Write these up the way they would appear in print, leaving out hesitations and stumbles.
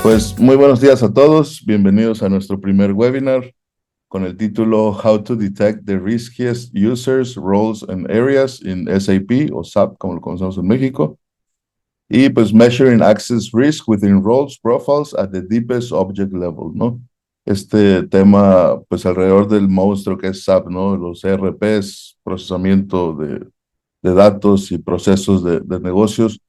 Pues muy buenos días a todos, bienvenidos a nuestro primer webinar con el título How to Detect the Riskiest Users, Roles and Areas in SAP o SAP, como lo conocemos en México. Y pues Measuring Access Risk within Roles Profiles at the Deepest Object Level, ¿no? Este tema, pues alrededor del monstruo que es SAP, ¿no? Los ERPs, procesamiento de datos y procesos de negocios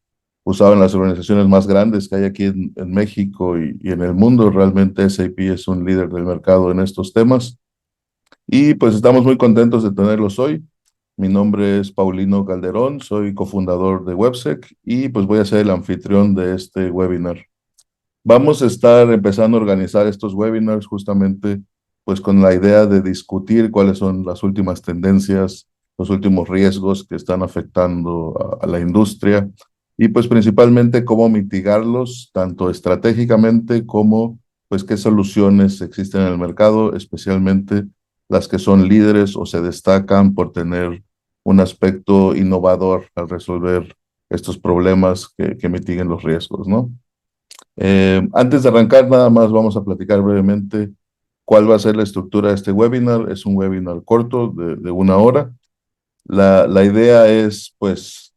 usado en las organizaciones más grandes que hay aquí en México y en el mundo. Realmente SAP es un líder del mercado en estos temas y pues estamos muy contentos de tenerlos hoy. Mi nombre es Paulino Calderón, soy cofundador de Websec y pues voy a ser el anfitrión de este webinar. Vamos a estar empezando a organizar estos webinars justamente pues con la idea de discutir cuáles son las últimas tendencias, los últimos riesgos que están afectando a la industria y pues principalmente cómo mitigarlos tanto estratégicamente como pues qué soluciones existen en el mercado, especialmente las que son líderes o se destacan por tener un aspecto innovador al resolver estos problemas que mitiguen los riesgos, ¿no? Antes de arrancar, nada más vamos a platicar brevemente cuál va a ser la estructura de este webinar. Es un webinar corto de 1 hora. La idea es, pues,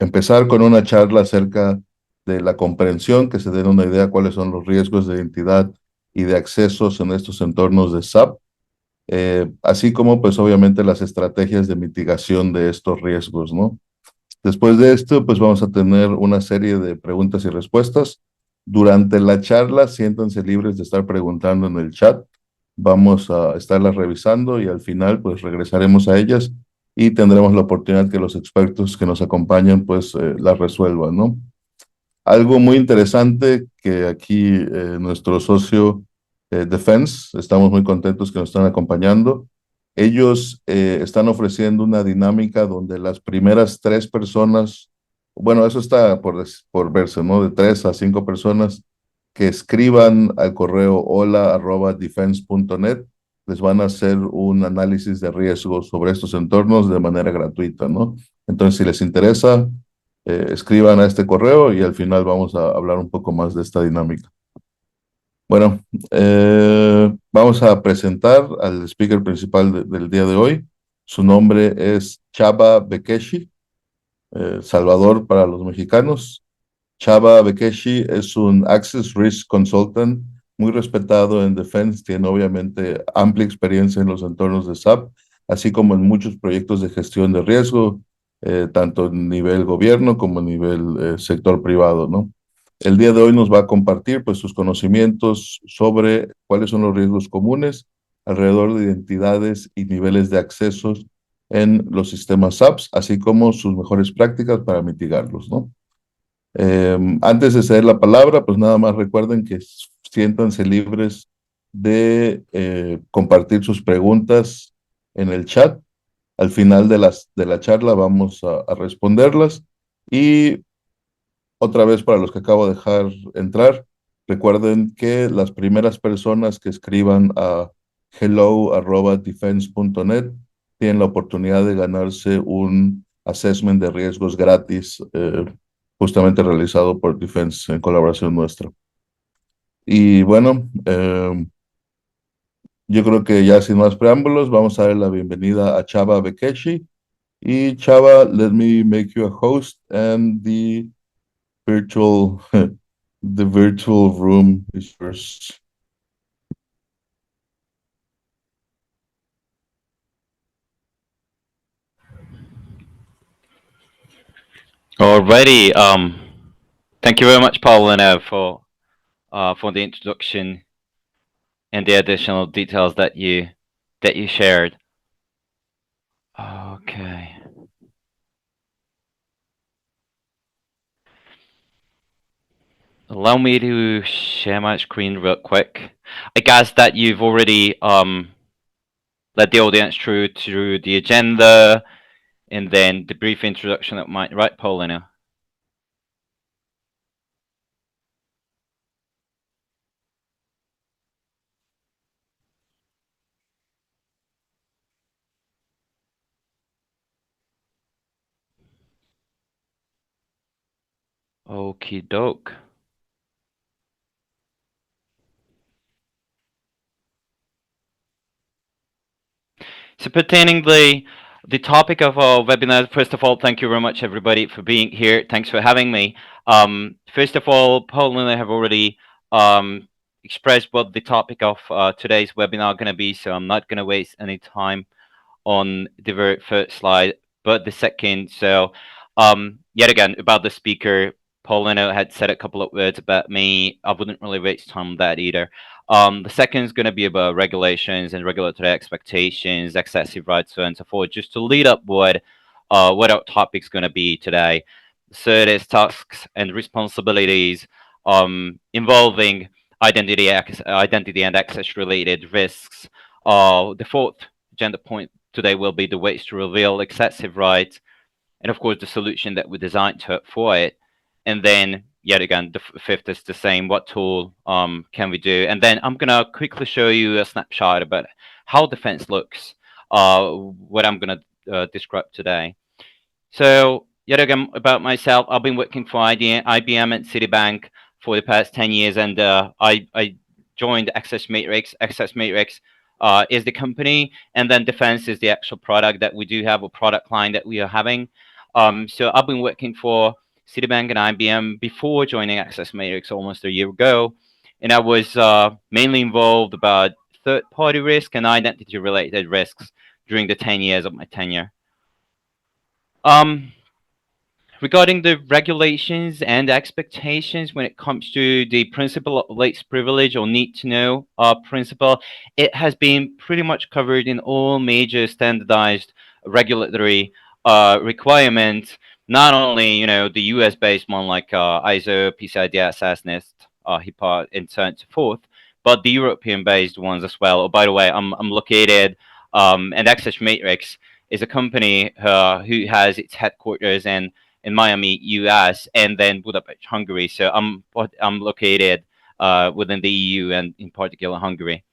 empezar con una charla acerca de la comprensión, que se den una idea cuáles son los riesgos de identidad y de accesos en estos entornos de SAP, así como, pues, obviamente las estrategias de mitigación de estos riesgos, ¿no? Después de esto, pues vamos a tener una serie de preguntas y respuestas. Durante la charla, siéntanse libres de estar preguntando en el chat. Vamos a estarlas revisando y al final, pues regresaremos a ellas y tendremos la oportunidad que los expertos que nos acompañan, pues las resuelvan, ¿no? Algo muy interesante que aquí nuestro socio TheFence, estamos muy contentos que nos están acompañando. Ellos están ofreciendo una dinámica donde las primeras 3 personas, bueno, eso está por verse, ¿no? De 3 a 5 personas que escriban al correo hola@defense.net, les van a hacer un análisis de riesgos sobre estos entornos de manera gratuita, ¿no? Entonces, si les interesa, escriban a este correo y al final vamos a hablar un poco más de esta dinámica. Bueno, vamos a presentar al speaker principal del día de hoy. Su nombre es Csaba Békési, Salvador para los mexicanos. Csaba Békési es un Access Risk Consultant muy respetado en Defense, tiene obviamente amplia experiencia en los entornos de SAP, así como en muchos proyectos de gestión de riesgo, tanto a nivel gobierno como a nivel sector privado, ¿no? El día de hoy nos va a compartir pues sus conocimientos sobre cuáles son los riesgos comunes alrededor de identidades y niveles de accesos en los sistemas SAPs, así como sus mejores prácticas para mitigarlos, ¿no? Antes de ceder la palabra, pues nada más recuerden que siéntanse libres de compartir sus preguntas en el chat. Al final de la charla vamos a responderlas. Y otra vez para los que acabo de dejar entrar, recuerden que las primeras personas que escriban a hello@defense.net tienen la oportunidad de ganarse un assessment de riesgos gratis, justamente realizado por Defense en colaboración nuestra. Y bueno, yo creo que ya sin más preámbulos, vamos a dar la bienvenida a Csaba Békési. Y Csaba, let me make you a host and virtual, the virtual room is yours. Alrighty. Thank you very much, Paulina, for the introduction and the additional details that you shared. Okay. Allow me to share my screen real quick. I guess that you've already led the audience through the agenda and then the brief introduction that might, right, Paulina? Okie doke. So pertaining the topic of our webinar, first of all, thank you very much everybody for being here. Thanks for having me. First of all, Paul and I have already expressed what the topic of today's webinar going to be, so I'm not going to waste any time on the very first slide, but the second. So yet again, about the speaker, Paulino had said a couple of words about me. I wouldn't really waste time on that either. The second is going to be about regulations and regulatory expectations, excessive rights, so on and so forth, just to lead up what our topic's going to be today. The third is tasks and responsibilities involving identity and access related risks. The fourth agenda point today will be the ways to reveal excessive rights, and of course the solution that we designed for it. And then yet again, the fifth is the same. What tool can we do? And then I'm gonna quickly show you a snapshot about how TheFence looks. What I'm gonna describe today. So yet again, about myself, I've been working for IBM and Citibank for the past 10 years, and I joined Access Matrix. Access Matrix is the company, and then TheFence is the actual product that we do have, a product line that we are having. So I've been working for Citibank and IBM before joining Access Matrix almost a year ago, and I was mainly involved about third-party risk and identity-related risks during the 10 years of my tenure. Regarding the regulations and expectations when it comes to the principle of least privilege or need to know principle, it has been pretty much covered in all major standardized regulatory requirements. Not only the US-based one like ISO, PCI DSS, NIST, HIPAA, and so on and so forth, but the European-based ones as well. Oh, by the way, I'm located, and Access Matrix is a company who has its headquarters in Miami, US, and then Budapest, Hungary. So I'm located within the EU and in particular Hungary.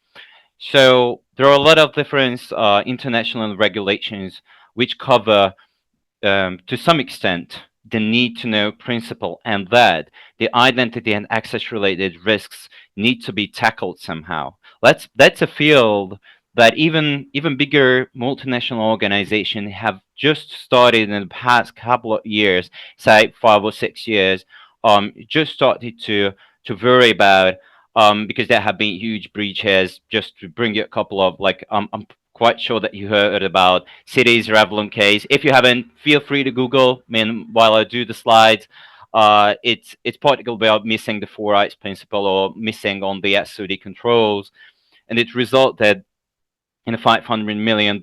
So there are a lot of different international regulations which cover, to some extent, the need to know principle, and that the identity and access related risks need to be tackled somehow. That's a field that even bigger multinational organizations have just started in the past couple of years, say 5 or 6 years, just started to worry about, because there have been huge breaches. Just to bring you a couple of, like, I'm quite sure that you heard about City's Revlon case. If you haven't, feel free to Google. I mean, while I do the slides, it's particularly about missing the 4 rights principle or missing on the SOD controls, and it resulted in a $500 million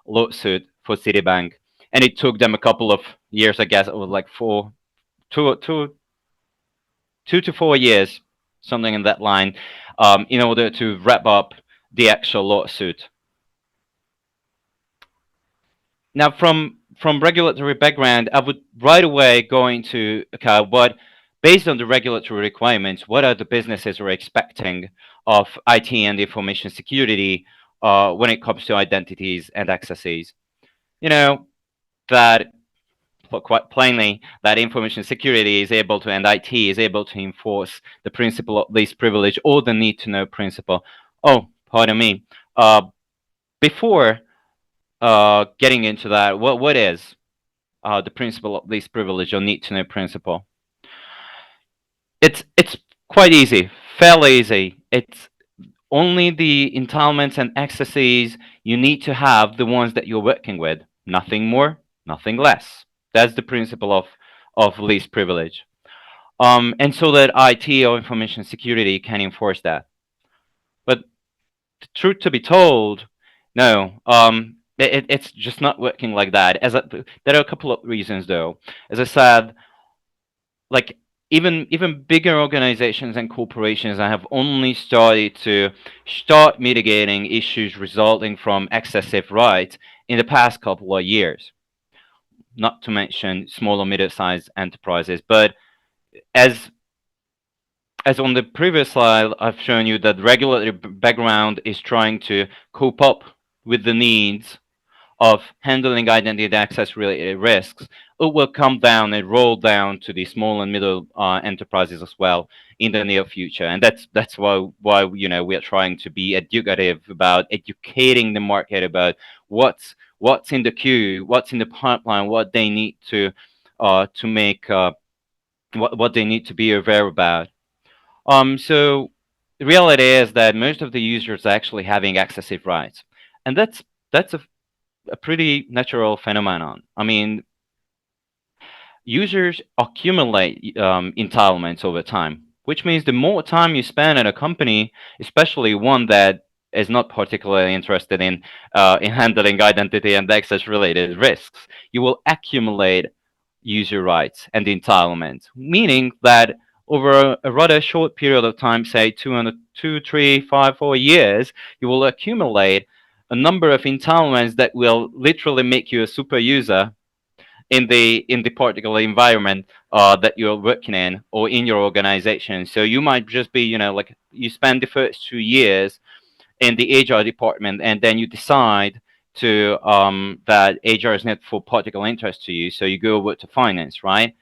lawsuit for Citibank, and it took them a couple of years. I guess it was like 2 to 4 years, something in that line, in order to wrap up the actual lawsuit. Now, from regulatory background, I would right away go into what, based on the regulatory requirements, what are the businesses are expecting of IT and information security when it comes to identities and accesses. That, quite plainly, that information security is able to, and IT is able to enforce the principle of least privilege or the need to know principle. Oh, pardon me. Before getting into that, what is the principle of least privilege or need to know principle? It's quite easy, fairly easy. It's only the entitlements and accesses you need to have, the ones that you're working with. Nothing more, nothing less. That's the principle of least privilege. And so that IT or information security can enforce that. But the truth to be told, no, it's just not working like that. There are a couple of reasons, though. As I said, like, even bigger organizations and corporations have only started to mitigating issues resulting from excessive rights in the past couple of years. Not to mention small or middle-sized enterprises. But as on the previous slide, I've shown you that regulatory background is trying to cope up with the needs of handling identity and access related risks it will come down and roll down to the small and middle enterprises as well in the near future. And that's why we are trying to be educative about educating the market about what's in the queue, what's in the pipeline, what they need to make what they need to be aware about. So the reality is that most of the users are actually having excessive rights, and that's a pretty natural phenomenon. I mean, users accumulate entitlements over time, which means the more time you spend at a company, especially one that is not particularly interested in handling identity and access related risks, you will accumulate user rights and entitlements, meaning that over a rather short period of time, say 2, 3, 5, 4 years, you will accumulate a number of entitlements that will literally make you a super user in the particular environment that you're working in or in your organization. So you might just be, like you spend the first 2 years in the HR department, and then you decide to that HR is not for particular interest to you, so you go over to finance, right?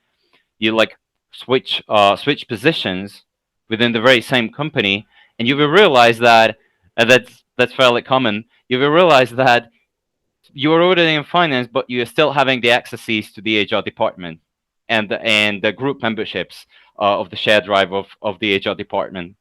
You like switch positions within the very same company, and you will realize that that's fairly common. You will realize that you are already in finance, but you are still having the accesses to the HR department and the group memberships of the shared drive of the HR department,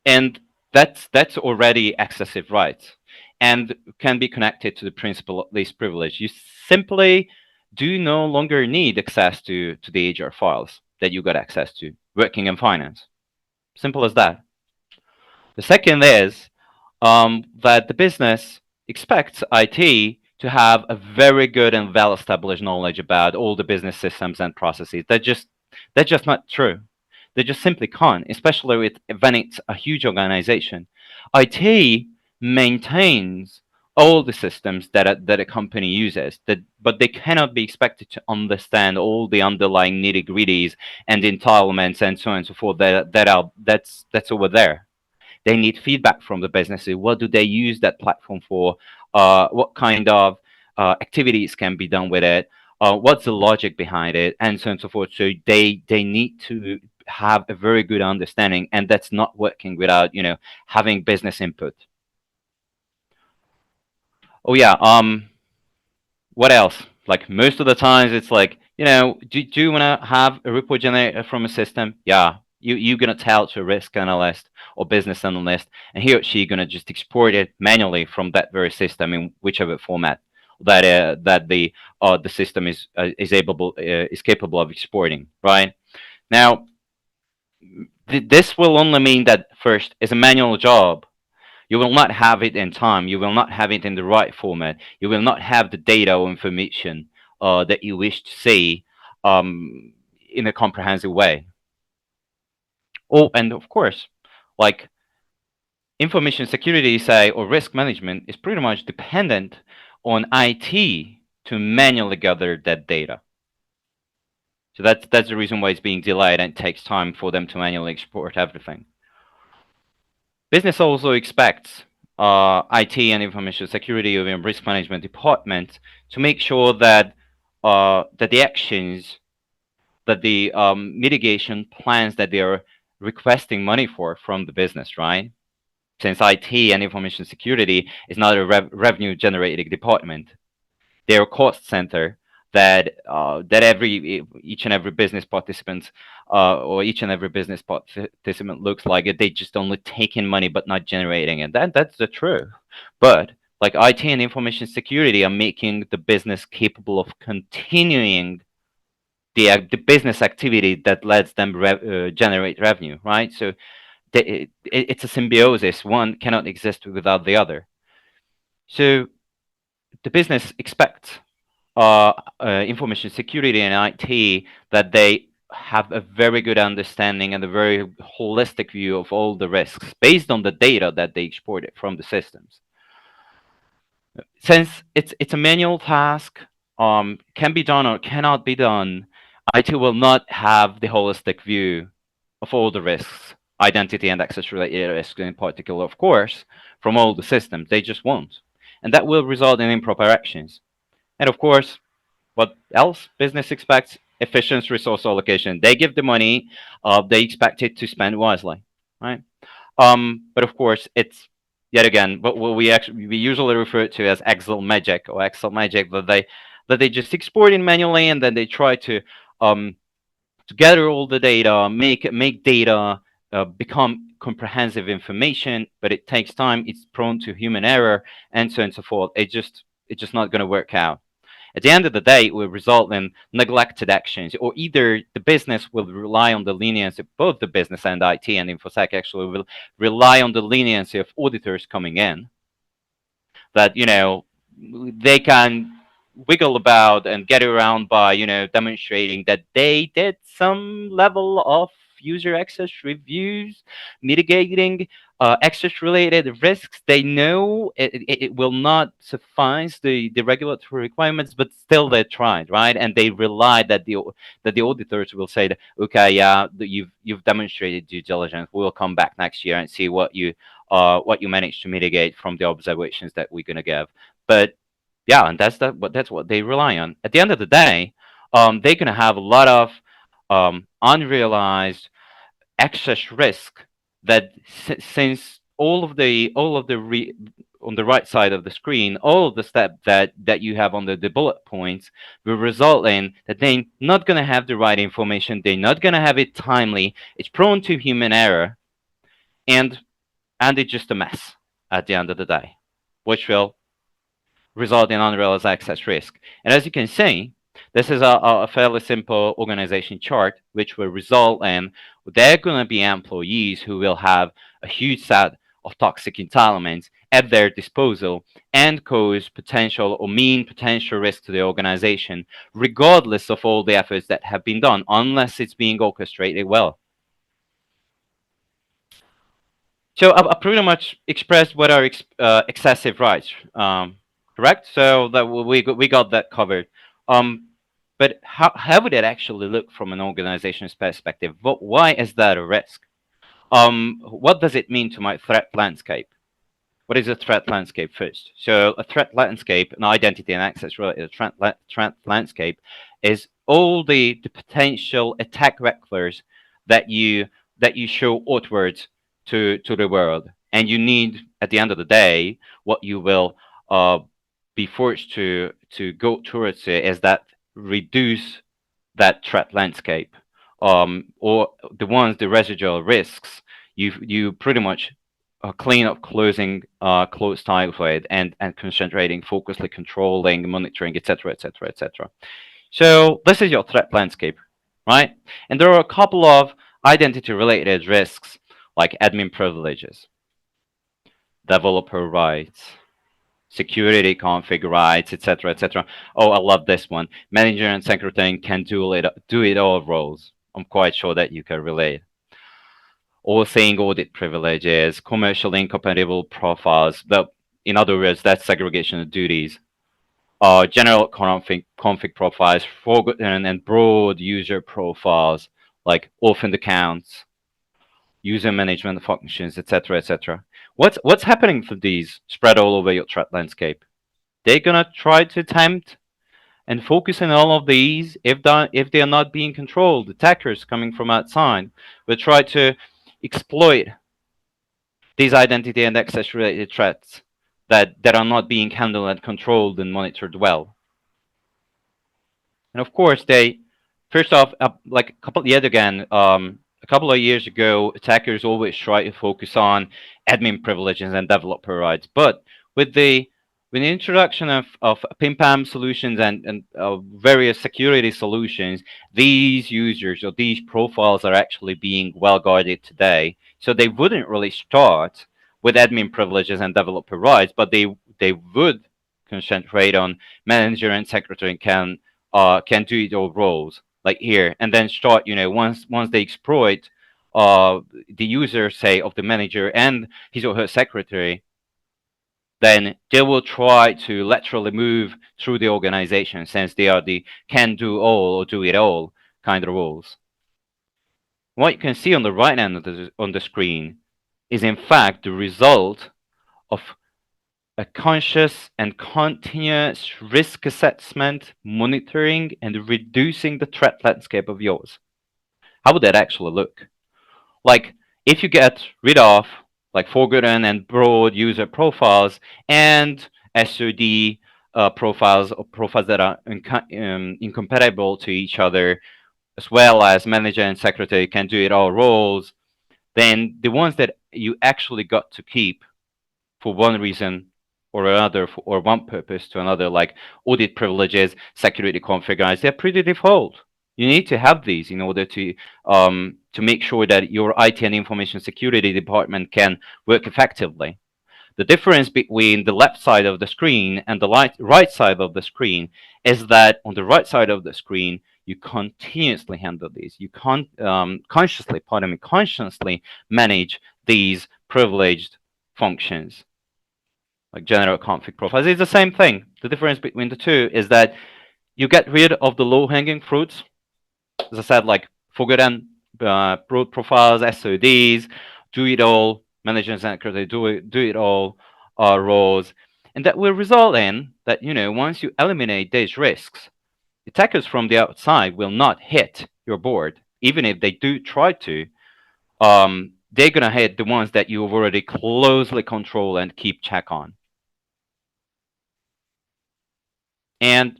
and that's already excessive rights and can be connected to the principle of least privilege. You simply do no longer need access to the HR files that you got access to working in finance. Simple as that. The second is that the business expects IT to have a very good and well-established knowledge about all the business systems and processes. That's just not true. They just simply can't, especially when it's a huge organization. IT maintains all the systems that a company uses, but they cannot be expected to understand all the underlying nitty-gritties and entitlements and so on and so forth that's over there. They need feedback from the businesses. What do they use that platform for? What kind of activities can be done with it? What's the logic behind it? And so on and so forth. So they need to have a very good understanding, and that's not working without having business input. Oh yeah. What else? Like most of the times, it's like do you want to have a report generator from a system? Yeah. You're going to tell to a risk analyst or business analyst, and he or she going to just export it manually from that very system in whichever format that the system is capable of exporting. Right now, this will only mean that first, it's a manual job. You will not have it in time. You will not have it in the right format. You will not have the data or information that you wish to see in a comprehensive way. Oh, and of course, like information security, say, or risk management is pretty much dependent on IT to manually gather that data. So that's the reason why it's being delayed and it takes time for them to manually export everything. Business also expects IT and information security or risk management department to make sure that that the actions, that the mitigation plans that they are requesting money for from the business, right? Since IT and information security is not a revenue generating department, they're a cost center that each and every business participant or each and every business participant looks like it. They just only take in money but not generating it. That's the truth. But like IT and information security are making the business capable of continuing the business activity that lets them generate revenue, right? So it's a symbiosis. One cannot exist without the other. So the business expects information security and IT that they have a very good understanding and a very holistic view of all the risks based on the data that they exported from the systems. Since it's a manual task, can be done or cannot be done, IT will not have the holistic view of all the risks, identity and access related risks in particular, of course, from all the systems. They just won't. And that will result in improper actions. And of course, what else business expects? Efficient resource allocation. They give the money, they expect it to spend wisely, right? But of course, it's yet again what we usually refer to as Excel magic or Excel magic, that they just export in manually, and then they try to gather all the data, make data become comprehensive information, but it takes time. It's prone to human error, and so on and so forth. It's just not going to work out. At the end of the day, it will result in neglected actions, or either the business will rely on the leniency of both the business and IT and InfoSec actually will rely on the leniency of auditors coming in, that, they can wiggle about and get around by, demonstrating that they did some level of user access reviews, mitigating access related risks. They know it will not suffice the regulatory requirements, but still they tried, right? And they rely that the auditors will say that, okay, yeah, you've demonstrated due diligence. We'll come back next year and see what you managed to mitigate from the observations that we're gonna give. But yeah, and that's what they rely on. At the end of the day, they're gonna have a lot of unrealized excess risk that since on the right side of the screen, all of the steps that you have under the bullet points will result in that they're not going to have the right information, they're not going to have it timely, it's prone to human error, and it's just a mess at the end of the day, which will result in unrealized access risk. And as you can see, this is a fairly simple organization chart, which will result in there are going to be employees who will have a huge set of toxic entitlements at their disposal and cause potential or mean potential risk to the organization, regardless of all the efforts that have been done, unless it's being orchestrated well. So I pretty much expressed what are excessive rights, correct? So that we got that covered. But how would it actually look from an organization's perspective? Why is that a risk? What does it mean to my threat landscape? What is a threat landscape first? So a threat landscape, an identity and access related threat landscape, is all the potential attack vectors that you show outwards to the world, and you need, at the end of the day, what you will be forced to go towards it is that reduce that threat landscape, or the residual risks. You pretty much clean up closed tiles with and concentrating, focusly controlling, monitoring, etc., etc., etc. So this is your threat landscape, right? And there are a couple of identity-related risks like admin privileges, developer rights, security config rights, etc., etc. Oh, I love this one. Manager and secretary can do it all roles. I'm quite sure that you can relate. All thing audit privileges, commercially incompatible profiles. In other words, that's segregation of duties. General config profiles, forgotten and broad user profiles like orphaned accounts, user management functions, etc., etc. What's happening for these spread all over your threat landscape? They're gonna try to attempt and focus on all of these. If they are not being controlled, attackers coming from outside will try to exploit these identity and access related threats that are not being handled and controlled and monitored well. And of course, they first off, like a couple of years ago, attackers always try to focus on admin privileges and developer rights. But with the introduction of PIM-PAM solutions and various security solutions, these users or these profiles are actually being well guarded today. So they wouldn't really start with admin privileges and developer rights, but they would concentrate on manager and secretary can do it all roles like here, and then start, once they exploit the user, say, of the manager and his or her secretary, then they will try to laterally move through the organization, since they are the can do all or do it all kind of roles. What you can see on the right hand on the screen is in fact the result of a conscious and continuous risk assessment, monitoring, and reducing the threat landscape of yours. How would that actually look? Like, if you get rid of like forgotten and broad user profiles and SOD profiles or profiles that are incompatible to each other, as well as manager and secretary can do it all roles, then the ones that you actually got to keep for one reason or another, or one purpose to another, like audit privileges, security configures, they're pretty default. You need to have these in order to make sure that your IT and information security department can work effectively. The difference between the left side of the screen and the right side of the screen is that on the right side of the screen, you continuously handle these. You consciously manage these privileged functions, like general config profiles. It's the same thing. The difference between the two is that you get rid of the low-hanging fruits. As I said, like forgotten broad profiles, SODs, do it all, managers and secretary, do it all roles. And that will result in that, once you eliminate these risks, attackers from the outside will not hit your board. Even if they do try to, they're going to hit the ones that you've already closely control and keep check on. And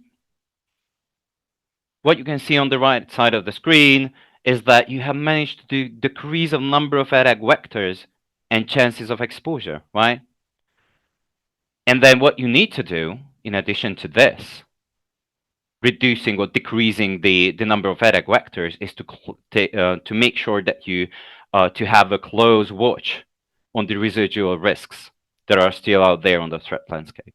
what you can see on the right side of the screen is that you have managed to decrease the number of attack vectors and chances of exposure, right? And then what you need to do, in addition to this, reducing or decreasing the number of attack vectors, is to make sure that you to have a close watch on the residual risks that are still out there on the threat landscape.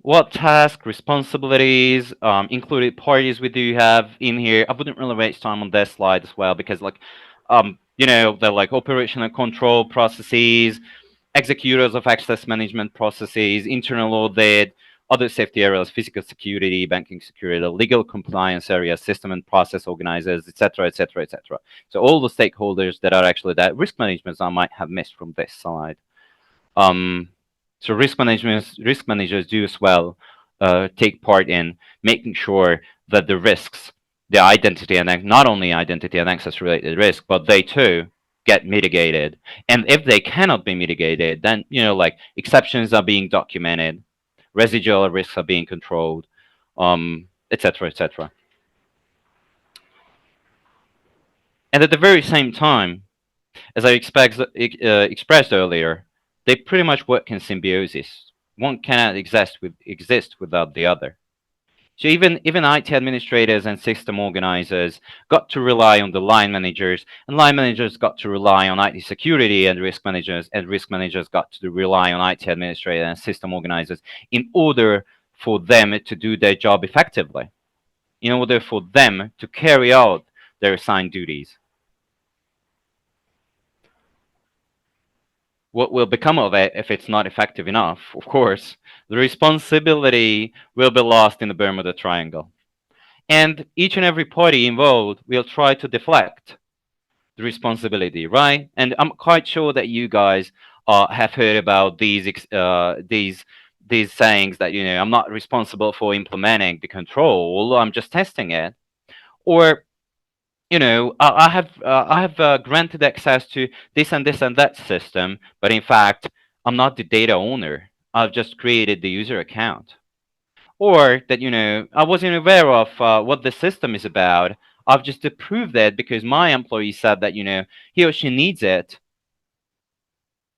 What tasks, responsibilities, included parties we do have in here? I wouldn't really waste time on this slide as well, because they're like operational control processes, executors of access management processes, internal audit, other safety areas, physical security, banking security, legal compliance areas, system and process organizers, etc., etc., etc. So all the stakeholders that are actually that risk management I might have missed from this slide. So risk managers do as well take part in making sure that the risks, the identity and not only identity and access related risk, but they too get mitigated. And if they cannot be mitigated, then like exceptions are being documented, residual risks are being controlled, etc., etc. And at the very same time, as I expressed earlier, they pretty much work in symbiosis. One cannot exist without the other. So even IT administrators and system organizers got to rely on the line managers, and line managers got to rely on IT security and risk managers got to rely on IT administrators and system organizers in order for them to do their job effectively, in order for them to carry out their assigned duties. What will become of it if it's not effective enough? Of course, the responsibility will be lost in the Bermuda Triangle. And each and every party involved will try to deflect the responsibility, right? And I'm quite sure that you guys have heard about these sayings that, I'm not responsible for implementing the control, I'm just testing it. Or I have granted access to this and this and that system, but in fact, I'm not the data owner. I've just created the user account. Or that, I wasn't aware of what the system is about. I've just approved it because my employee said that, he or she needs it.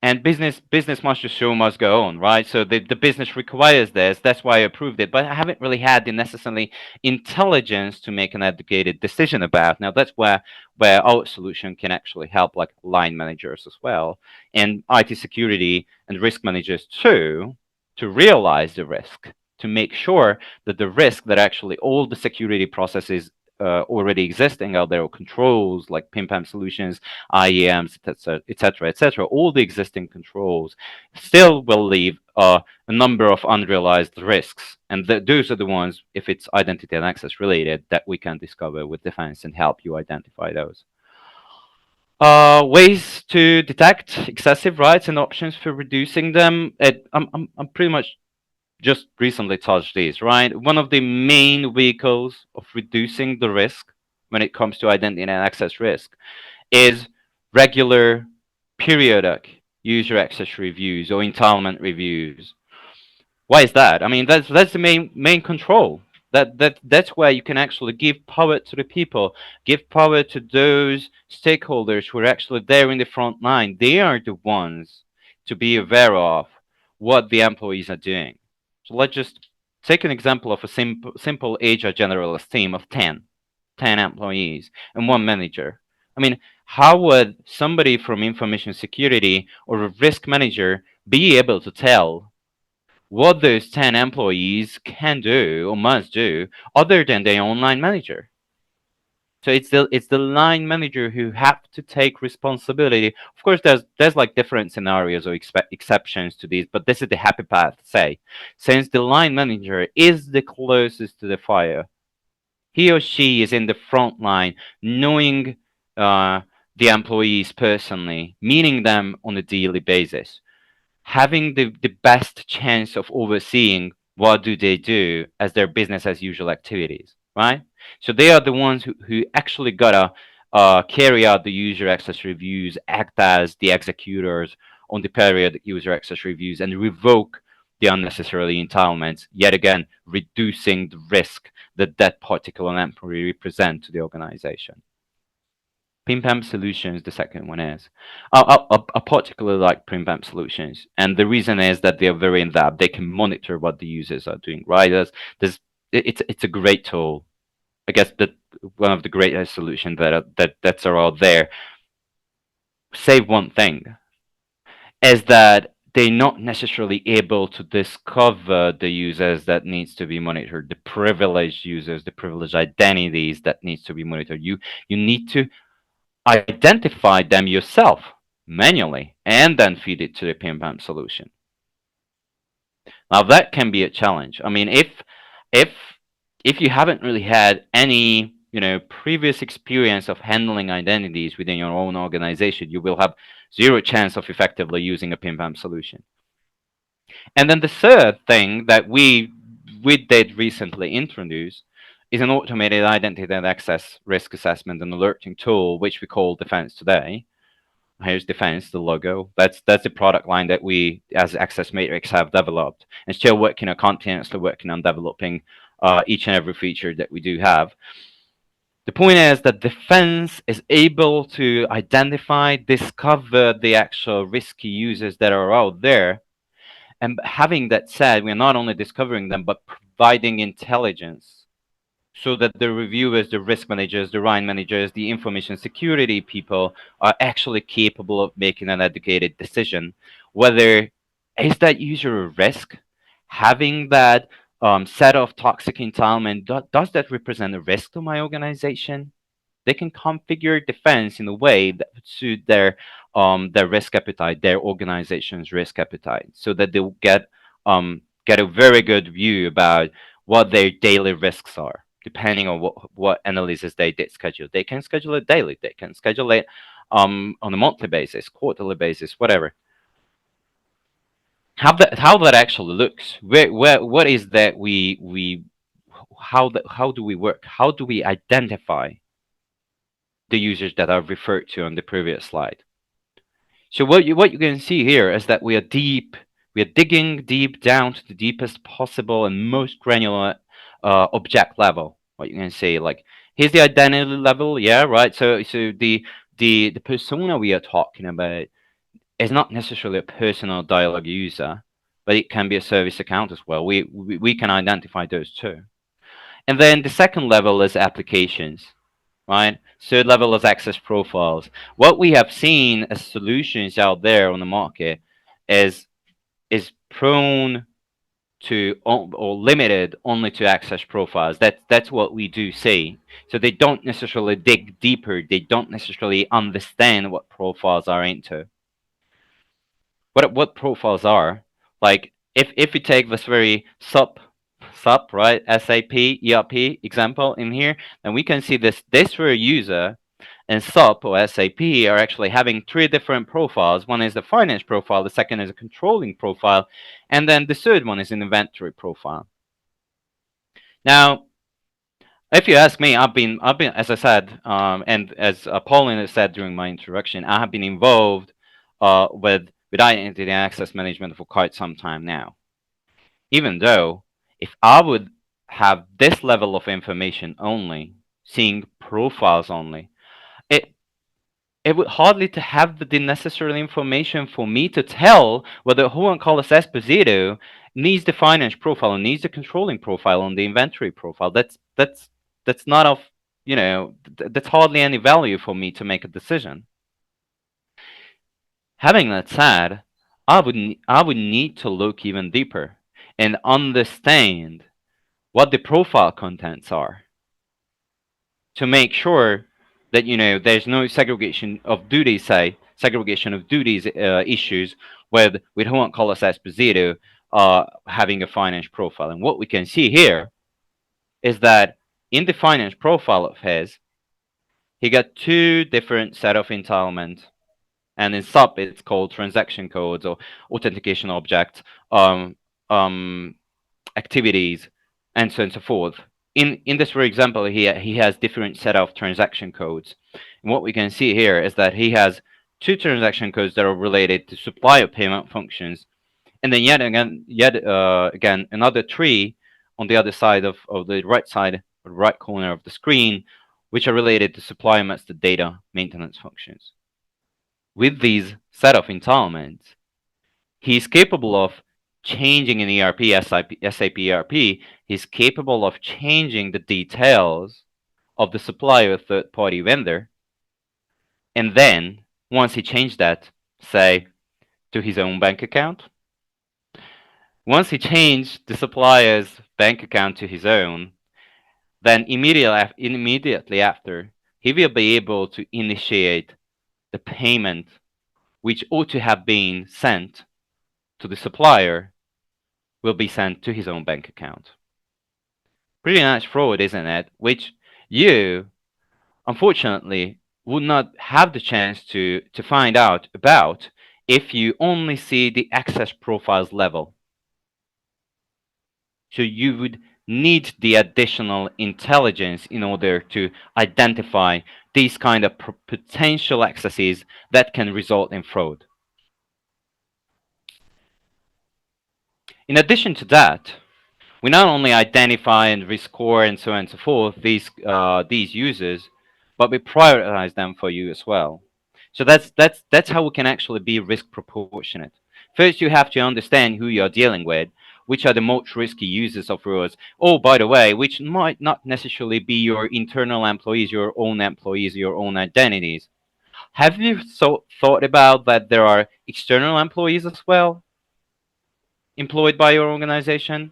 And business must just show must go on, right? So the business requires this. That's why I approved it. But I haven't really had the necessary intelligence to make an educated decision about. Now that's where our solution can actually help, like line managers as well, and IT security and risk managers too, to realize the risk, to make sure that the risk that actually all the security processes already existing out there, or controls like PIM-PAM solutions, IAMs, etc., all the existing controls still will leave a number of unrealized risks. And those are the ones, if it's identity and access related, that we can discover with TheFence and help you identify those. Ways to detect excessive rights and options for reducing them. I'm pretty much just recently touched these, right? One of the main vehicles of reducing the risk when it comes to identity and access risk is regular, periodic user access reviews or entitlement reviews. Why is that? I mean, that's the main control. That's where you can actually give power to the people, give power to those stakeholders who are actually there in the front line. They are the ones to be aware of what the employees are doing. So let's just take an example of a simple HR generalist team of 10 employees and one manager. I mean, how would somebody from information security or a risk manager be able to tell what those 10 employees can do or must do other than their own line manager? So it's the line manager who have to take responsibility. Of course, there's like different scenarios or exceptions to these, but this is the happy path. Say, since the line manager is the closest to the fire, he or she is in the front line, knowing the employees personally, meeting them on a daily basis, having the best chance of overseeing what do they do as their business as usual activities, right? So they are the ones who actually gotta carry out the user access reviews, act as the executors on the periodic user access reviews, and revoke the unnecessarily entitlements, yet again reducing the risk that that particular employee represent to the organization. Pim-pam solutions, the second one is. I particularly like Pim-pam solutions, and the reason is that they are very in-depth. They can monitor what the users are doing, right? It's a great tool. I guess that one of the greatest solutions that's are out there. Save one thing, is that they're not necessarily able to discover the users that needs to be monitored, the privileged users, the privileged identities that needs to be monitored. You need to identify them yourself manually and then feed it to the pim-pam solution. Now that can be a challenge. I mean, if you haven't really had any previous experience of handling identities within your own organization, you will have zero chance of effectively using a pim-pam solution. And then the third thing that we did recently introduce is an automated identity and access risk assessment and alerting tool, which we call TheFence today. Here's TheFence, the logo. That's the product line that we, as Access Matrix, have developed, and still working on continuously working on developing each and every feature that we do have. The point is that TheFence is able to identify, discover the actual risky users that are out there. And having that said, we're not only discovering them, but providing intelligence so that the reviewers, the risk managers, the line managers, the information security people are actually capable of making an educated decision. Whether is that user a risk? Having that set of toxic entitlement, does that represent a risk to my organization? They can configure TheFence in a way that would suit their risk appetite, their organization's risk appetite, so that they'll get a very good view about what their daily risks are, depending on what analysis they did schedule. They can schedule it daily. They can schedule it on a monthly basis, quarterly basis, whatever. How that actually looks? What is that how do we work? How do we identify the users that I've referred to on the previous slide? So what you can see here is that we are digging deep down to the deepest possible and most granular object level. What you can see, like, here's the identity level, yeah, right. So the persona we are talking about is not necessarily a personal dialogue user, but it can be a service account as well. We can identify those too. And then the second level is applications, right? Third level is access profiles. What we have seen as solutions out there on the market is prone to or limited only to access profiles. That's what we do see. So they don't necessarily dig deeper. They don't necessarily understand what profiles are into. What profiles are, like, if we take this very SAP, right, SAP ERP example in here, then we can see this for a user and SAP or SAP are actually having 3 different profiles. One is the finance profile, the second is a controlling profile, and then the third one is an inventory profile. Now, if you ask me, I've been, as I said, and as Paulino said during my introduction, I have been involved with identity and access management for quite some time now. Even though, if I would have this level of information only, seeing profiles only, it would hardly to have the necessary information for me to tell whether Juan Carlos Esposito needs the finance profile or needs the controlling profile on the inventory profile. That's not of, that's hardly any value for me to make a decision. Having that said, I would need to look even deeper and understand what the profile contents are to make sure that there's no segregation of duties, issues with Juan Carlos Esposito having a finance profile. And what we can see here is that in the finance profile of his, he got 2 different set of entitlements, and in SAP it's called transaction codes or authentication objects, activities, and so on and so forth. In this, for example, he has different set of transaction codes. And what we can see here is that he has 2 transaction codes that are related to supplier payment functions, and then yet again another 3 on the other side of the right side, or the right corner of the screen, which are related to supplier master data maintenance functions. With these set of entitlements, he is capable of changing in ERP, SAP ERP, he's capable of changing the details of the supplier or third-party vendor. And then, once he changed that, say, to his own bank account, once he changed the supplier's bank account to his own, then immediately after, he will be able to initiate the payment which ought to have been sent to the supplier will be sent to his own bank account. Pretty nice fraud, isn't it? Which you, unfortunately, would not have the chance to find out about if you only see the access profiles level. So you would need the additional intelligence in order to identify these kind of potential accesses that can result in fraud. In addition to that, we not only identify and rescore and so on and so forth these users, but we prioritize them for you as well. So that's how we can actually be risk proportionate. First, you have to understand who you're dealing with, which are the most risky users of yours. Oh, by the way, which might not necessarily be your internal employees, your own identities. Have you thought about that there are external employees as well, employed by your organization?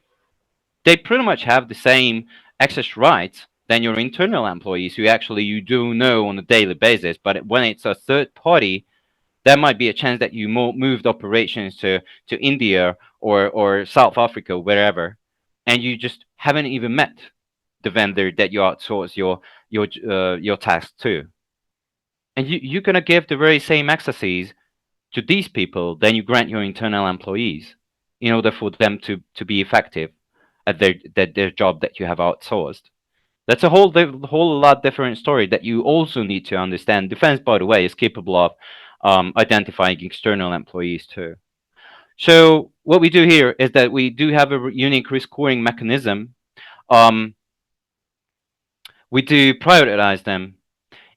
They pretty much have the same access rights than your internal employees who actually you do know on a daily basis. But when it's a third party, there might be a chance that you moved operations to India or South Africa, wherever, and you just haven't even met the vendor that you outsource your tasks to. And you're going to give the very same accesses to these people than you grant your internal employees in order for them to be effective at their job that you have outsourced. That's a whole lot different story that you also need to understand. TheFence, by the way, is capable of identifying external employees too. So what we do here is that we do have a unique risk scoring mechanism. We do prioritize them,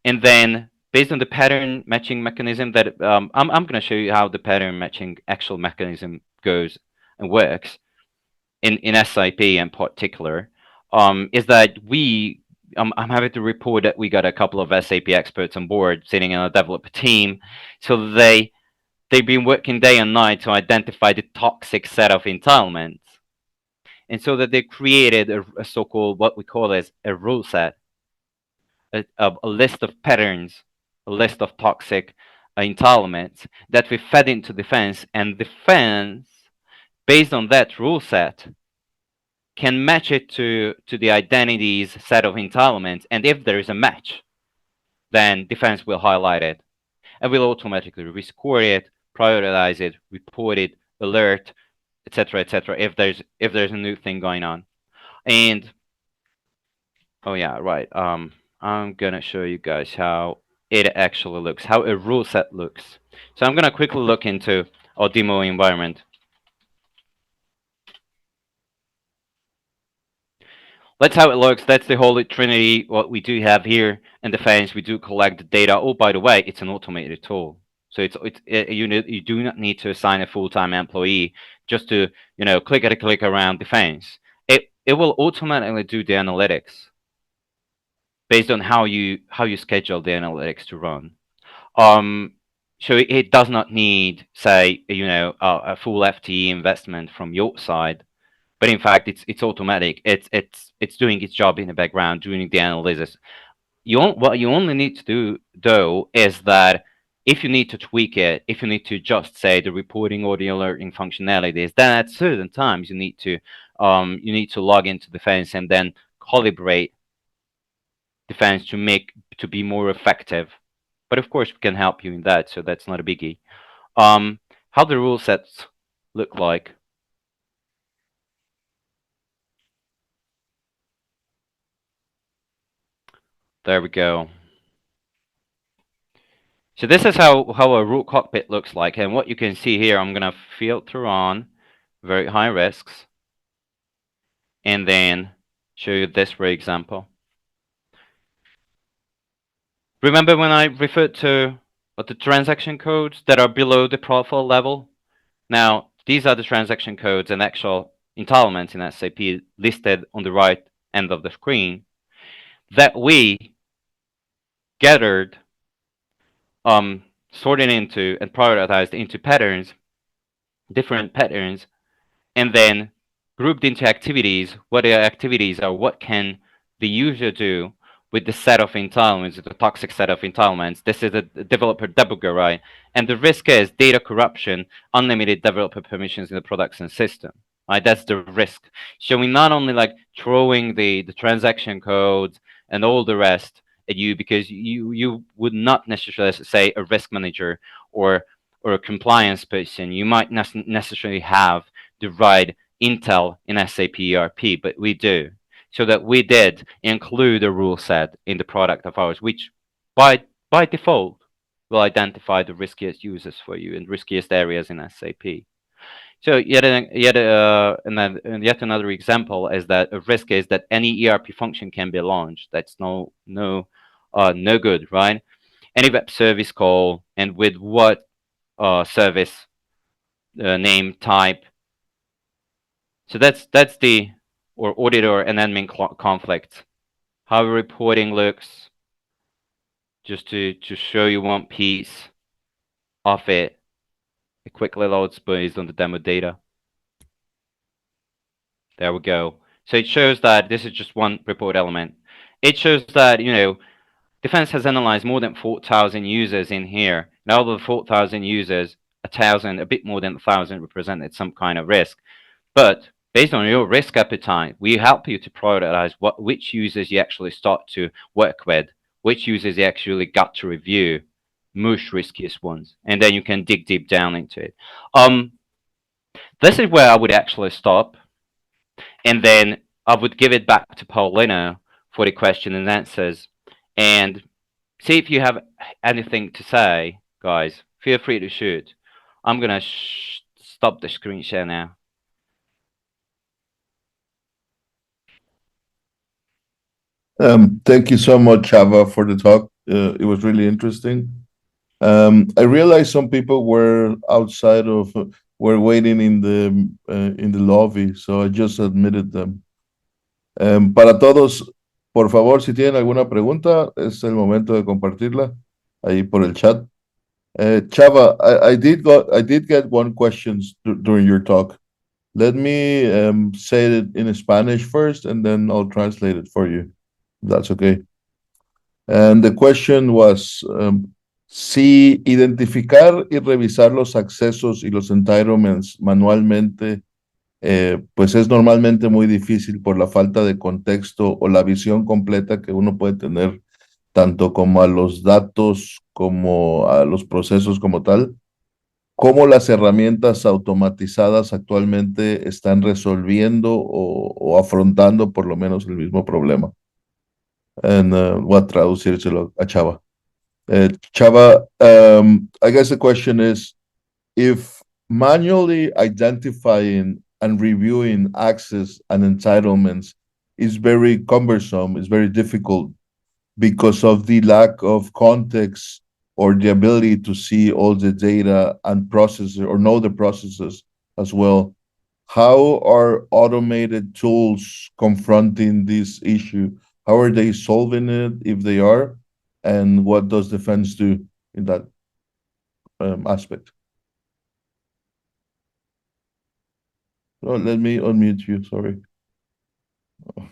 and then based on the pattern matching mechanism that I'm going to show you how the pattern matching actual mechanism goes and works in SAP in particular, is that I'm happy to report that we got a couple of SAP experts on board sitting in a developer team. So they've been working day and night to identify the toxic set of entitlements. And so that they created a so-called, what we call as a rule set, a list of patterns, a list of toxic entitlements that we fed into TheFence, and TheFence, based on that rule set, can match it to the identities set of entitlements. And if there is a match, then TheFence will highlight it and will automatically rescore it, prioritize it, report it, alert, etc., if there's a new thing going on. And oh yeah, right. I'm gonna show you guys how it actually looks, how a rule set looks. So I'm gonna quickly look into our demo environment. That's how it looks. That's the Holy Trinity. What we do have here in TheFence, we do collect the data. Oh, by the way, it's an automated tool. So you do not need to assign a full-time employee just to click around TheFence. It will automatically do the analytics based on how you schedule the analytics to run. So it does not need, say, a full FTE investment from your side, but in fact it's automatic. It's doing its job in the background, doing the analysis. What you only need to do though is that if you need to tweak it, if you need to adjust, say, the reporting or the alerting functionalities, then at certain times you need to log into TheFence and then calibrate TheFence to be more effective. But of course we can help you in that, so that's not a biggie. How the rule sets look like. There we go. So this is how a rule cockpit looks like, and what you can see here, I'm gonna filter on very high risks, and then show you this, for example. Remember when I referred to the transaction codes that are below the profile level? Now, these are the transaction codes and actual entitlements in SAP listed on the right end of the screen that we gathered, sorted into and prioritized into patterns, different patterns, and then grouped into activities. What the activities are, what can the user do with the set of entitlements, the toxic set of entitlements. This is a developer debugger, right? And the risk is data corruption, unlimited developer permissions in the production system, right? That's the risk. So we not only like throwing the transaction codes and all the rest at you, because you would not necessarily say a risk manager or a compliance person. You might not necessarily have the right intel in SAP ERP, but we do. So that we did include a rule set in the product of ours, which by default will identify the riskiest users for you and riskiest areas in SAP. So yet another example is that a risk is that any ERP function can be launched. That's no good, right? Any web service call, and with what service name type. So that's the auditor and admin conflict. How reporting looks, just to show you one piece of it. It quickly loads based on the demo data. There we go. So it shows that this is just one report element. It shows that, TheFence has analyzed more than 4,000 users in here. And out of the 4,000 users, a bit more than 1,000 represented some kind of risk. But based on your risk appetite, we help you to prioritize which users you actually start to work with, which users you actually got to review, most riskiest ones, and then you can dig deep down into it. This is where I would actually stop, and then I would give it back to Paulino for the question and answers, and see if you have anything to say, guys. Feel free to shoot. I'm gonna stop the screen share now. Thank you so much, Csaba, for the talk. It was really interesting. I realized some people were outside were waiting in the lobby, so I just admitted them. Para todos, por favor, si tienen alguna pregunta, es el momento de compartirla ahí por el chat. Csaba, I did get one question during your talk. Let me say it in Spanish first, and then I'll translate it for you. That's okay. And the question was, si identificar y revisar los accesos y los entitlements manualmente, pues es normalmente muy difícil por la falta de contexto o la visión completa que uno puede tener tanto como a los datos como a los procesos como tal, cómo las herramientas automatizadas actualmente están resolviendo o afrontando por lo menos el mismo problema. Voy a traducírselo a Csaba. Csaba, I guess the question is, if manually identifying and reviewing access and entitlements is very cumbersome, is very difficult because of the lack of context or the ability to see all the data and process it or know the processes as well. How are automated tools confronting this issue? How are they solving it if they are? And what does TheFence do in that aspect? Oh, let me unmute you. Sorry. Oh,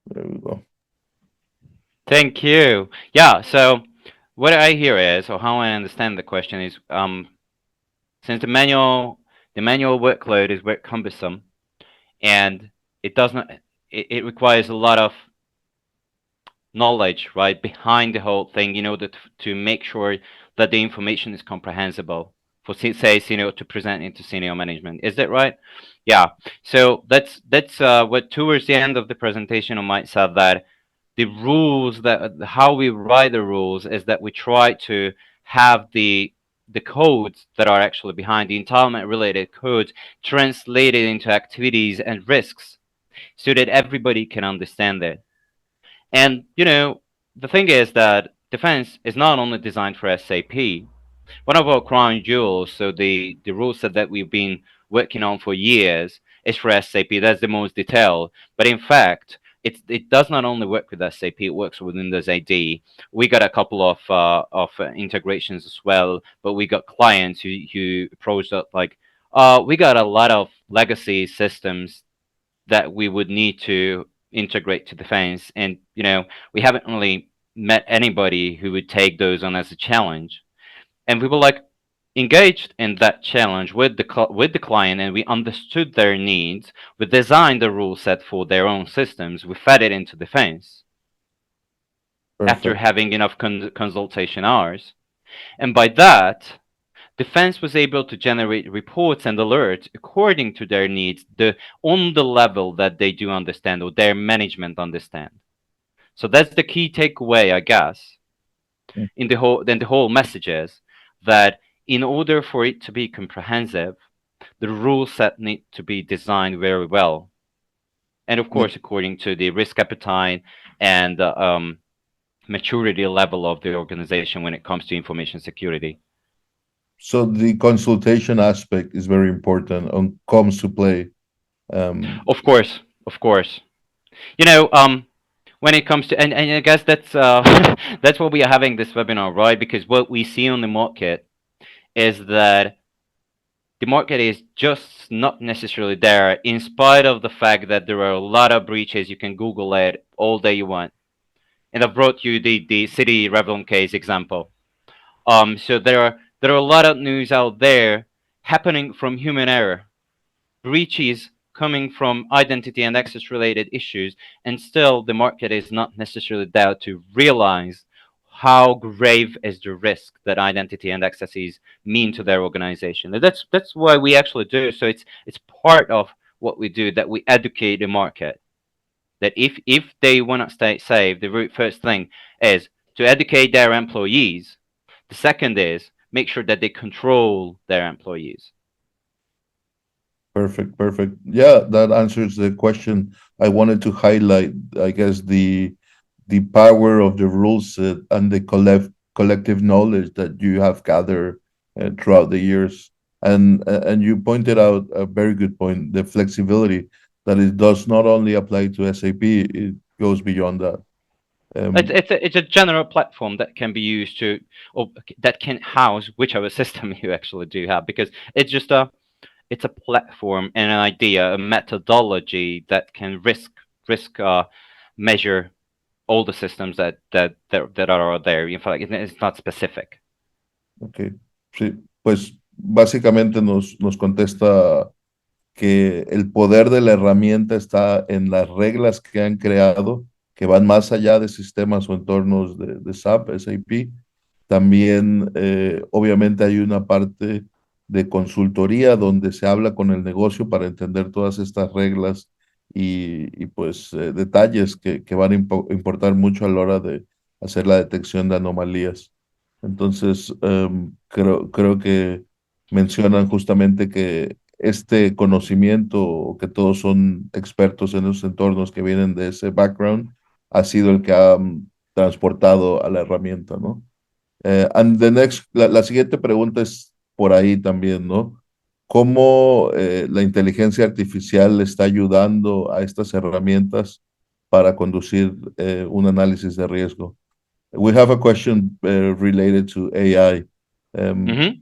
there we go. Thank you. Yeah, so what I hear is, or how I understand the question is, since the manual workload is very cumbersome, and it does not, it requires a lot of knowledge, right, behind the whole thing in order to make sure that the information is comprehensible for, say, senior to present into senior management. Is that right? Yeah. So that's what towards the end of the presentation I might say that the rules, that how we write the rules is that we try to have the codes that are actually behind the entitlement related codes translated into activities and risks so that everybody can understand it. And the thing is that TheFence is not only designed for SAP. One of our crown jewels, so the rule set that we've been working on for years, is for SAP. That's the most detailed. But in fact, it does not only work with SAP, it works with Windows AD. We got a couple of integrations as well, but we got clients who approached us like, we got a lot of legacy systems that we would need to integrate to TheFence, and we haven't really met anybody who would take those on as a challenge. And we were like engaged in that challenge with the client, and we understood their needs. We designed the rule set for their own systems. We fed it into TheFence after having enough consultation hours, and by that, TheFence was able to generate reports and alerts according to their needs, on the level that they do understand or their management understand. So that's the key takeaway, I guess. In the whole message is that in order for it to be comprehensive, the rule set needs to be designed very well, and of course according to the risk appetite and maturity level of the organization when it comes to information security. So the consultation aspect is very important and comes to play. Of course. When it comes to, and I guess that's that's why we are having this webinar, right? Because what we see on the market is that the market is just not necessarily there, in spite of the fact that there are a lot of breaches. You can Google it all day you want. And I brought you the City Revlon case example. So there are a lot of news out there happening from human error, breaches coming from identity and access related issues, and still the market is not necessarily there to realize how grave is the risk that identity and accesses mean to their organization. And that's why we actually do. So it's part of what we do, that we educate the market. That if they want to stay safe, the first thing is to educate their employees. The second is make sure that they control their employees. Perfect. Yeah, that answers the question. I wanted to highlight, I guess, the power of the rule set and the collective knowledge that you have gathered throughout the years. And you pointed out a very good point, the flexibility that it does not only apply to SAP, it goes beyond that. It's a general platform that can be used to, or that can house whichever system you actually do have, because it's just it's a platform and an idea, a methodology that can risk measure all the systems that are there. In fact, it's not specific. Okay, sí, pues básicamente nos contesta que el poder de la herramienta está en las reglas que han creado, que van más allá de sistemas o entornos de SAP, SAP. También, obviamente, hay una parte de consultoría donde se habla con el negocio para entender todas estas reglas y pues detalles que van a importar mucho a la hora de hacer la detección de anomalías. Entonces, creo que mencionan justamente que este conocimiento, o que todos son expertos en esos entornos que vienen de ese background, ha sido el que ha transportado a la herramienta, ¿no? And the next, la siguiente pregunta es por ahí también, ¿no? ¿Cómo la inteligencia artificial está ayudando a estas herramientas para conducir un análisis de riesgo? We have a question related to AI. Um, Mm-hmm.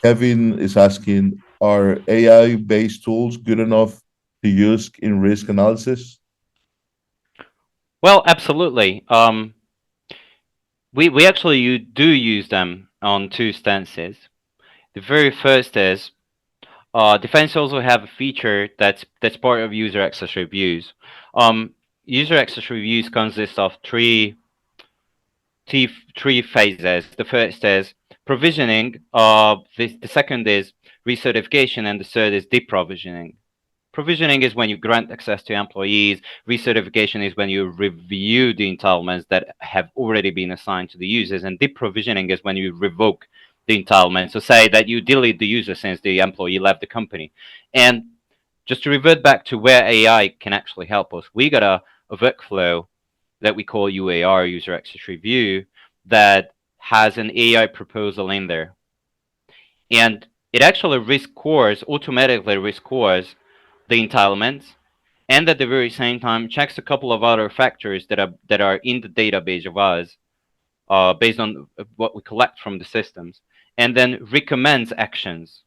Kevin is asking, are AI-based tools good enough to use in risk analysis? Well, absolutely. We actually do use them on two stances. The very first is TheFence also have a feature that's part of user access reviews. User access reviews consist of three phases. The first is provisioning. The second is recertification, and the third is deprovisioning. Provisioning is when you grant access to employees. Recertification is when you review the entitlements that have already been assigned to the users. And deprovisioning is when you revoke the entitlement. So say that you delete the user since the employee left the company. And just to revert back to where AI can actually help us, we got a workflow that we call UAR, User Access Review, that has an AI proposal in there. And it actually automatically rescores the entitlements, and at the very same time checks a couple of other factors that are in the database of us, based on what we collect from the systems, and then recommends actions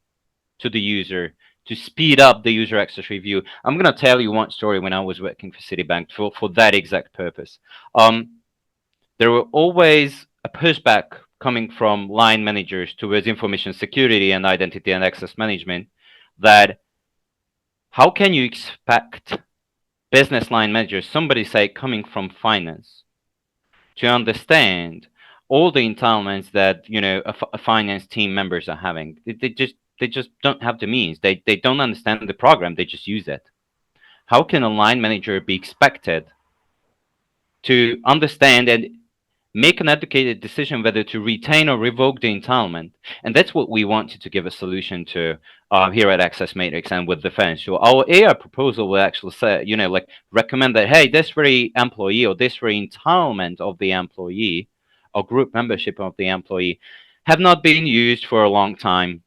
to the user to speed up the user access review. I'm gonna tell you one story when I was working for Citibank for that exact purpose. There were always a pushback coming from line managers towards information security and identity and access management, that how can you expect business line managers, somebody say coming from finance, to understand all the entitlements that a finance team members are having? They just don't have the means. They don't understand the program. They just use it. How can a line manager be expected to understand and make an educated decision whether to retain or revoke the entitlement? And that's what we wanted to give a solution to here at Access Matrix and with TheFence. So our AI proposal will actually say, like recommend that, hey, this very employee or this very entitlement of the employee or group membership of the employee have not been used for a long time.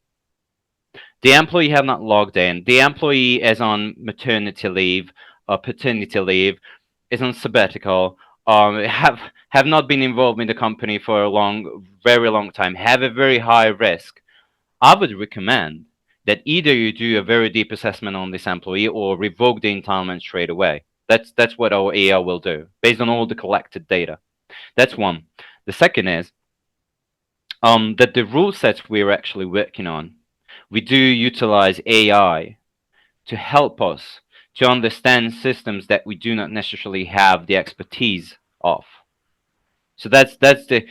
The employee have not logged in. The employee is on maternity leave or paternity leave, is on sabbatical, have not been involved in the company for a very long time, have a very high risk. I would recommend that either you do a very deep assessment on this employee or revoke the entitlement straight away. That's what our AI will do based on all the collected data. That's one. The second is that the rule sets we're actually working on, we do utilize AI to help us to understand systems that we do not necessarily have the expertise of. So that's the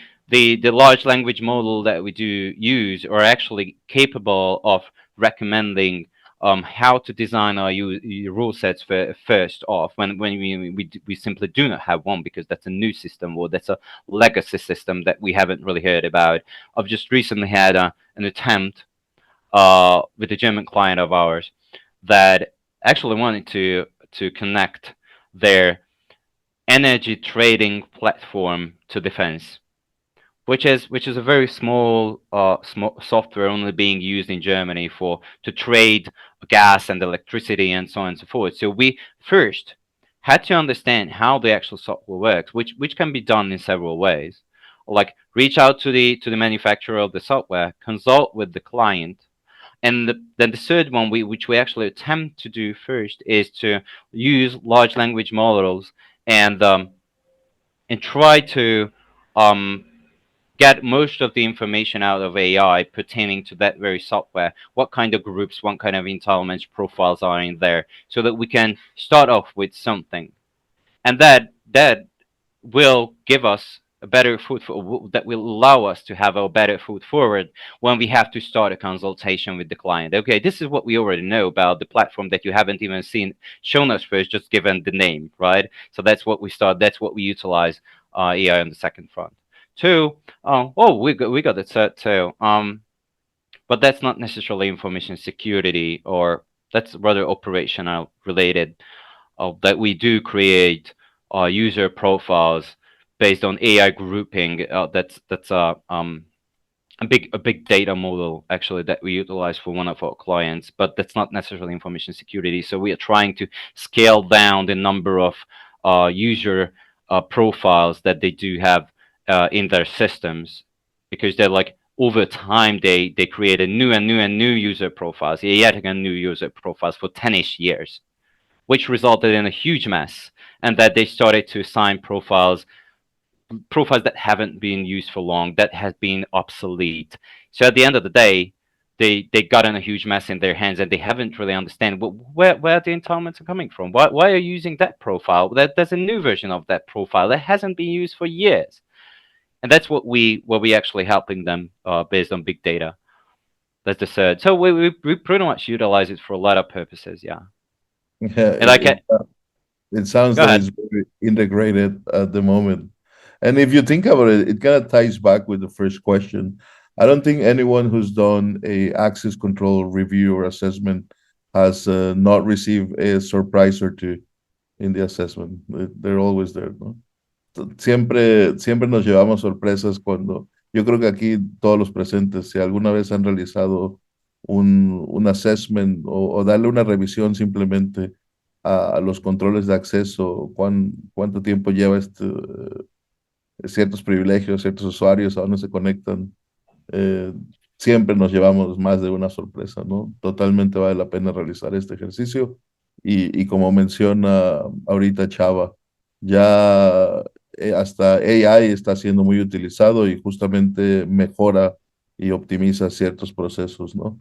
large language model that we do use are actually capable of recommending how to design our rule sets first off when we simply do not have one, because that's a new system or that's a legacy system that we haven't really heard about. I've just recently had an attempt with a German client of ours that actually wanted to connect their energy trading platform to TheFence, which is a very small software only being used in Germany to trade gas and electricity and so on and so forth. So we first had to understand how the actual software works, which can be done in several ways. Like reach out to the manufacturer of the software, consult with the client, and then the third one, which we actually attempt to do first, is to use large language models and try to um, get most of the information out of AI pertaining to that very software. What kind of groups, what kind of entitlements profiles are in there, so that we can start off with something, and that will give us a better that will allow us to have a better foot forward when we have to start a consultation with the client. Okay, this is what we already know about the platform that you haven't even shown us first, just given the name, right? So that's what we start. That's what we utilize AI on the second front. Two, we got it set too. But that's not necessarily information security, or that's rather operational related. That we do create user profiles based on AI grouping. That's a big data model actually that we utilize for one of our clients, but that's not necessarily information security. So we are trying to scale down the number of user profiles that they do have in their systems, because they're like over time they created new and new and new user profiles, yet again new user profiles for 10ish years, which resulted in a huge mess, and that they started to assign profiles that haven't been used for long, that has been obsolete. So at the end of the day, they got in a huge mess in their hands, and they haven't really understand where the entitlements are coming from. Why are you using that profile? There's a new version of that profile that hasn't been used for years, and that's what we actually helping them based on big data. That's the third. So we pretty much utilize it for a lot of purposes. Yeah, Yeah, and like it sounds go that ahead. it's very integrated at the moment. And if you think about it, it kind of ties back with the first question. I don't think anyone who's done a access control review or assessment has not received a surprise or two in the assessment. They're always there, ¿no? Siempre nos llevamos sorpresas cuando yo creo que aquí todos los presentes, si alguna vez han realizado un assessment o darle una revisión simplemente a los controles de acceso, cuánto tiempo lleva ciertos privilegios, ciertos usuarios, a dónde se conectan, eh, siempre nos llevamos más de una sorpresa, ¿no? Totalmente vale la pena realizar este ejercicio y como menciona ahorita Csaba, ya hasta AI está siendo muy utilizado y justamente mejora y optimiza ciertos procesos, ¿no?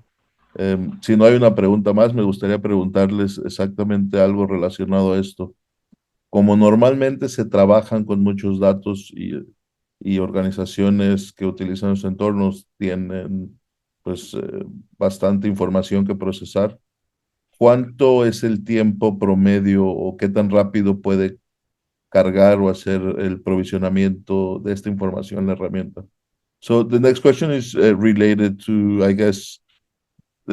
Si no hay una pregunta más, me gustaría preguntarles exactamente algo relacionado a esto. Como normalmente se trabajan con muchos datos y organizaciones que utilizan los entornos tienen pues bastante información que procesar, ¿cuánto es el tiempo promedio o qué tan rápido puede cargar o hacer el provisionamiento de esta información en la herramienta? So the next question is related to, I guess,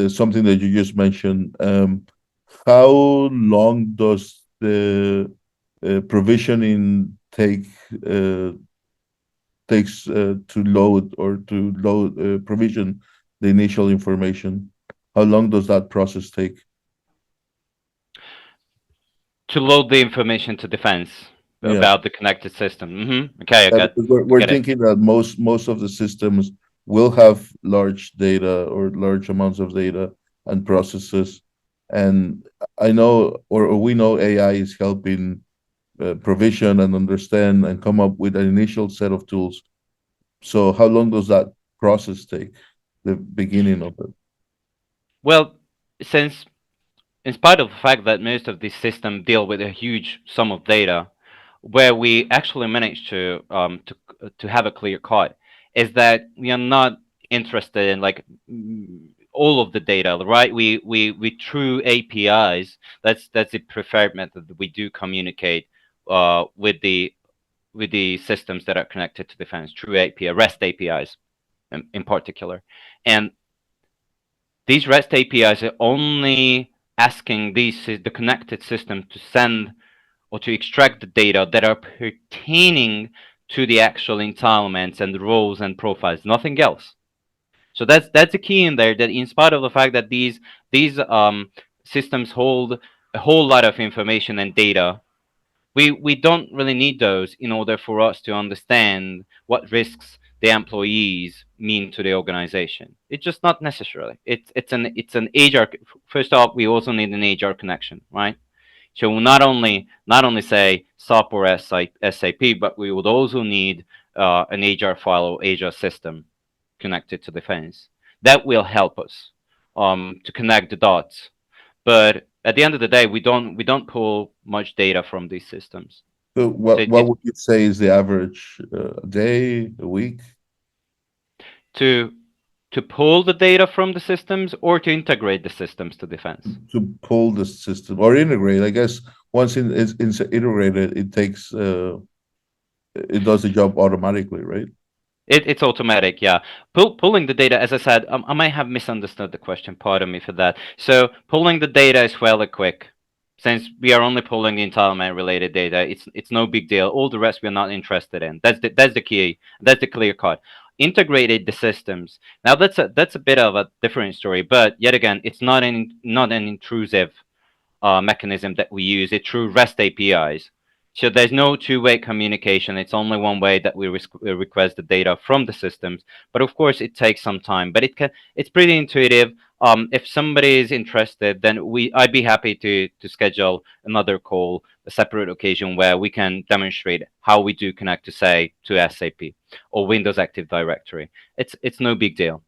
something that you just mentioned. How long does the provisioning uh, takes to load or to load provision the initial information? How long does that process take? To load the information to TheFence Yeah, about the connected system. Okay, because I we're get it. thinking that most of the systems will have large data or large amounts of data and processes. And I know, or we know AI is helping provision and understand and come up with an initial set of tools. So how long does that process take, the beginning of it? Well, since in spite of the fact that most of these systems deal with a huge sum of data, where we actually manage to have a clear cut is that we are not interested in like all of the data, right? We through APIs. That's the preferred method that we do communicate with the systems that are connected to TheFence through API, REST APIs in particular, and these REST APIs are only asking the connected system to send or to extract the data that are pertaining to the actual entitlements and roles and profiles, nothing else. So that's the key in there. That in spite of the fact that these systems hold a whole lot of information and data, we don't really need those in order for us to understand what risks the employees mean to the organization. It's just not necessarily. It's an HR. First off, we also need an HR connection, right? So we'll not only say SAP or SAP, but we would also need an HR file or HR system connected to TheFence. That will help us to connect the dots. But at the end of the day, we don't pull much data from these systems. So So what would you say is the average a day, a week? to pull the data from the systems or to integrate the systems to TheFence? To pull the system or integrate. I guess once it's integrated, it takes it does the job automatically, right? It's automatic, yeah. Pulling the data, as I said, I might have misunderstood the question. Pardon me for that. So pulling the data is fairly quick. Since we are only pulling the entitlement-related data, it's no big deal. All the rest we're not interested in. That's the key. That's the clear cut. Integrated the systems. Now that's a bit of a different story, but yet again, it's not an intrusive mechanism that we use. It's through REST APIs. So there's no two-way communication. It's only one way that we request the data from the systems. But of course, it takes some time. But it's pretty intuitive. If somebody is interested, then I'd be happy to schedule another call, a separate occasion where we can demonstrate how we do connect to, say, to SAP or Windows Active Directory. It's no big deal.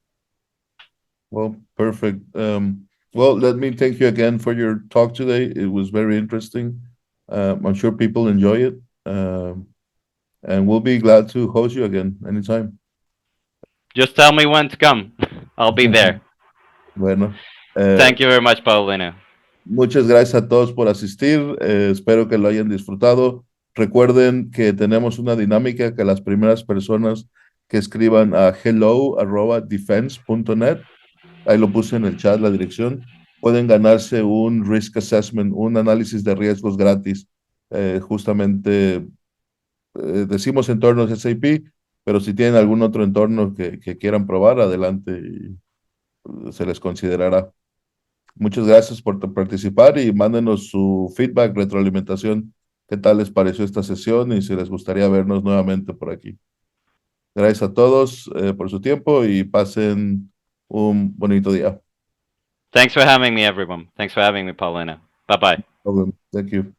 Well, perfect. Well, let me thank you again for your talk today. It was very interesting. I'm sure people enjoy it. And we'll be glad to host you again anytime. Just tell me when to come. I'll be there. Bueno. Thank you very much, Paulino. Muchas gracias a todos por asistir. Espero que lo hayan disfrutado. Recuerden que tenemos una dinámica que las primeras personas que escriban a hello@thefence.net, ahí lo puse en el chat la dirección, pueden ganarse un risk assessment, un análisis de riesgos gratis. Justamente decimos entornos SAP, pero si tienen algún otro entorno que quieran probar, adelante y se les considerará. Muchas gracias por participar y mándenos su feedback, retroalimentación, qué tal les pareció esta sesión y si les gustaría vernos nuevamente por aquí. Gracias a todos por su tiempo y pasen un bonito día. Thanks for having me, everyone. Thanks for having me, Paulina. Bye-bye. Thank you.